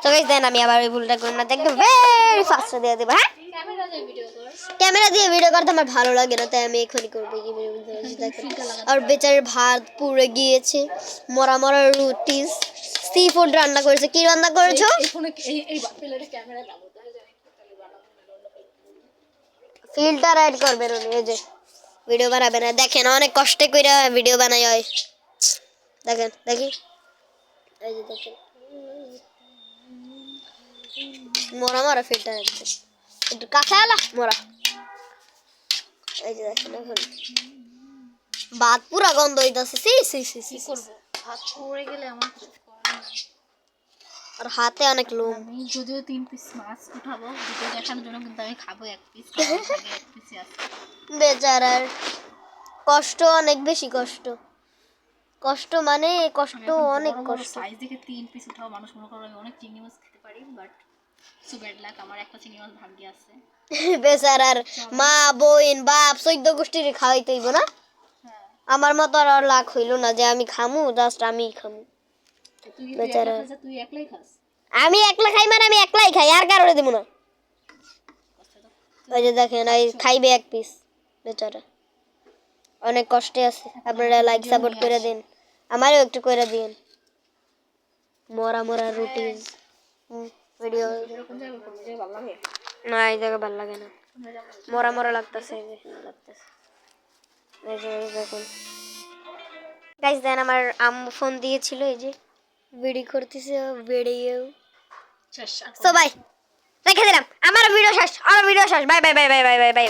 তো গাইস দেন আমি আবার ওই ভুলটা করব না, দেখবে ভেরি ফাস্ট দিয়ে দেব। হ্যাঁ ক্যামেরা দিয়ে ভিডিও করতে আমার ভালো লাগে না, তাই আমি এখনই করব। কি আর বেচারের ভাত পুড়ে গিয়েছে, মরা মরা রুটি, সি ফুড রান্না করেছে। কি রান্না করেছো? ফিল্টার অ্যাড করবেন উনি, এই যে ভিডিও বানাবে না, দেখেন অনেক কষ্ট করে ভিডিও বানাই হয়, দেখেন দেখি, এই যে দেখেন মরা মরা ফিল্টার একটু কাঁচা আলা মরা, এই যে দেখেন এখন ভাত পুরা গন্ধ হইতাছে। সি সি সি সি করব ভাত পড়ে গেলে আমার কিছু করার নাই। আর হাতে অনেক লোম। আমি যদিও 3 পিস মাছ উঠাবো ভিডিও দেখানোর জন্য, কিন্তু আমি খাবো 1 পিস, কারণ আগে 1 পিসই আছে। বেচারার কষ্ট অনেক বেশি, কষ্ট কষ্ট মানে কষ্ট অনেক কষ্ট। সাইজ দেখে 3 পিস উঠাও, মানুষ মনে করে আমি অনেক চিংড়ি মাছ খেতে পারি, বাট সো ব্যাড লাক, আমার একটা চিংড়ি মাছ ভাগ্যে আছে। বেচারার মা বোন বাপ 14 গোষ্ঠীর খাওয়াইতে হইব না। হ্যাঁ আমার মতো আর লাখ হইল না যে আমি খামু, জাস্ট আমি খামু। তুই বেচারা তুই একলাই খাস? আমি একলা খাই মানে আমি একলাই খাই, আর কারোরে দিব না। ওই যে দেখেন এই খাইবে 1 পিস, বেচারা অনেক কষ্টে আছে। আপনারা লাইক সাপোর্ট করে দিন, আমারও একটু করে দিন। মরা মরা রুটিস ভিডিও কোন জায়গায় করবো, যে ভালো লাগে? না, এই জায়গা ভালো লাগে না, মরা মরা লাগতেছে, এই যে লাগতেছে। এই যে দেখুন গাইস, দেন আমার আম্মু ফোন দিয়েছিল, এই যে ভিডিও করতেছে ভিডিও। শেষ। সো বাই, রেখে দিলাম, আমার ভিডিও শেষ, আমার ভিডিও শেষ, bye bye bye bye bye bye bye.